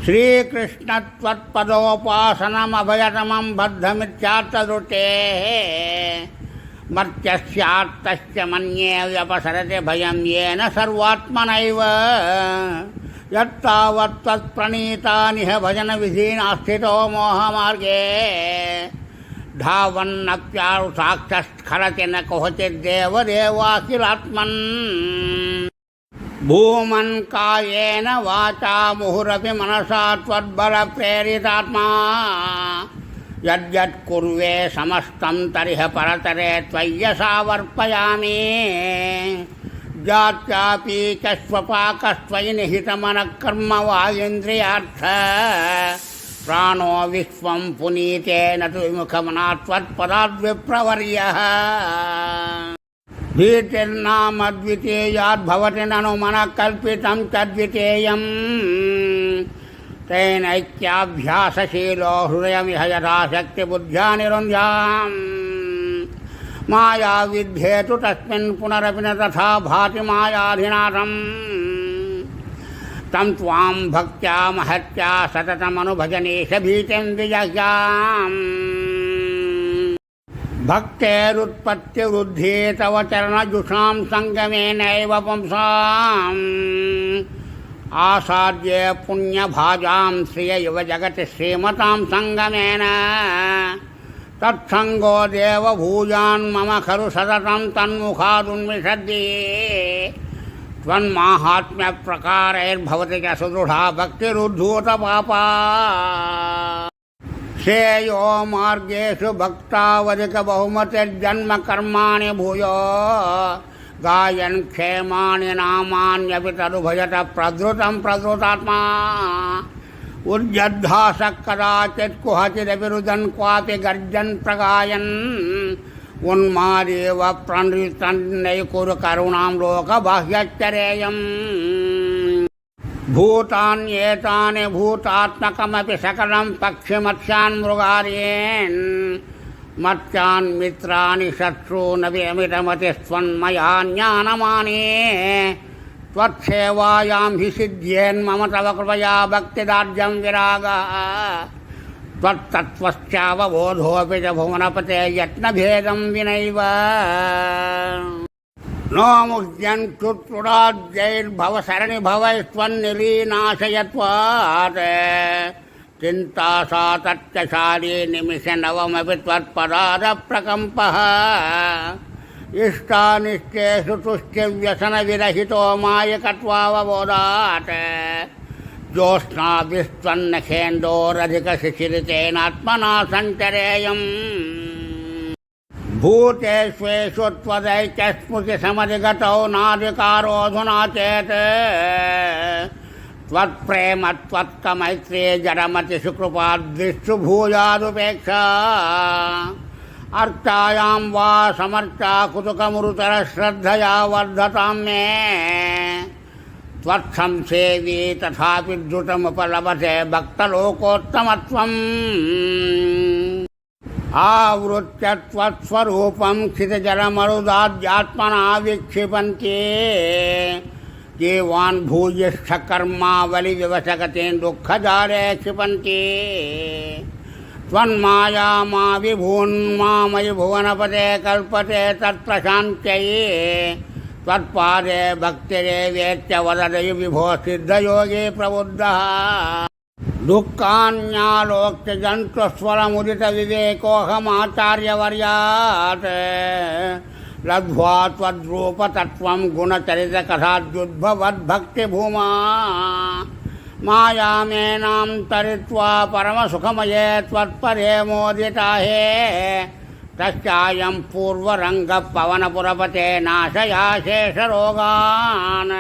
श्रीकृष्णत्वत्पदोपासनमभयतमं बद्धमित्यार्थदृष्टेः मर्त्यस्यात्तस्य मन्ये व्यपसरते भयं येन सर्वात्मनैव यत्तावत्तत्प्रणीतानिह भजनविधीनास्थितो मोहमार्गे धावन्नप्यारुसाक्षस्खलति न क्वचिद्देवदेवाखिलात्मन् भूमन् कायेन वाचा मुहुरपि मनसा त्वद्बलप्रेरितात्मा यद्यत् कुर्वे समस्तं तरिह परतरे त्वय्यसावर्पयामि जात्यापि च स्वपाकस्त्वयि निहितमनः कर्म वा इन्द्रियार्थ प्राणो विश्वं पुनीतेन तु विमुखमना त्वत्पदाद्विप्रवर्यः भीतिर्नामद्वितीयाद्भवति ननु मनः कल्पितं तद्वितीयम् तेनैक्याभ्यासशीलो हृदयमिह यथाशक्तिबुद्ध्या निरुन्ध्याम् माया विद्धेतु तस्मिन् पुनरपि न तथा भाति मायाधिनाथम् तं त्वां भक्त्या महत्या सततमनुभजनीश भीतिं विजह्याम् भक्तेरुत्पत्तिवृद्धि तव चरणजुषां सङ्गमेनैव पुंसाम् आसाद्ये पुण्यभाजां श्रिय इव जगति श्रीमतां सङ्गमेन तत्सङ्गो देवभूयान् मम खलु सततं तन्मुखादुन्मिषद्दि त्वन्माहात्म्यप्रकारैर्भवति च सुदृढा भक्तिरुद्धूतपापा श्रेयो मार्गेषु भक्तावधिकबहुमतिर्जन्म कर्माणि भूयो गायन् क्षेमाणि नामान्यपि तदुभजत प्रधृतं प्रधृतात्मा उद्यद्धासः कदाचित् कुहचिदपि रुदन् क्वापि गर्जन् प्रगायन् उन्मादेव प्रणृतन्नैकुरु करुणां लोकबाह्यच्चरेयम् भूतान्येतानि भूतात्मकमपि सकलं पक्षिमत्स्यान् मृगार्येन् मत्स्यान् मित्राणि शत्रूनपि अमितमतिस्त्वन्मया ज्ञानमाने त्वत्सेवायां हि सिद्ध्येन्मम तव कृपया भक्तिदार्ढ्यं विरागः त्वत्तत्त्वस्यावबोधोऽपि च भुवनपते यत्नभेदं विनैव नो मुह्यन् क्षुत्पुराद्यैर्भवसरणिभवैस्त्वन्निलीनाशयत्वात् चिन्ता सा तत्यशाली निमिषनवमपि त्वत्पदादप्रकम्पः इष्टानिष्टेषु तुष्टिव्यसनविरहितो मायकत्वावबोधात् ज्योत्स्नाभिस्त्वन्नखेन्दोरधिकशिशिरितेनात्मना सञ्चरेयम् भूतेष्वेषु त्वदैक्यस्मृतिसमधिगतौ नाधिकारोऽधुना चेत् त्वत्प्रेम त्वत्कमैत्री जडमतिषु कृपाद्विषु भूयादुपेक्षा अर्चायां वा समर्चा कुतुकमुरुतरश्रद्धया वर्धतां मे त्वत्संसेवी तथापि द्रुतमुपलभते भक्तलोकोत्तमत्वम् आवृत्य त्वत्स्वरूपं क्षितिजलमरुदाद्यात्मना विक्षिपन्ति जीवान् भूयिष्ठकर्मावलिविवशगतेन दुःखजाले क्षिपन्ति त्वन्मायामाविभून्मामयि भुवनपते कल्पते तत्प्रशान्त्यै त्वत्पादे भक्तिरेवेत्य वददयि विभो सिद्धयोगी प्रबुद्धः दुःखान्यालोक्य जन्तुस्वरमुदितविवेकोऽहमाचार्यवर्यात् लब्ध्वा त्वद्रूपतत्त्वं गुणचरितकथाद्युद्भवद्भक्तिभूमा मायामेनां तरित्वा परमसुखमये त्वत्पदे मोदिता हे तस्यायं पूर्वरङ्गः पवनपुरपते नाशया शेषरोगान्।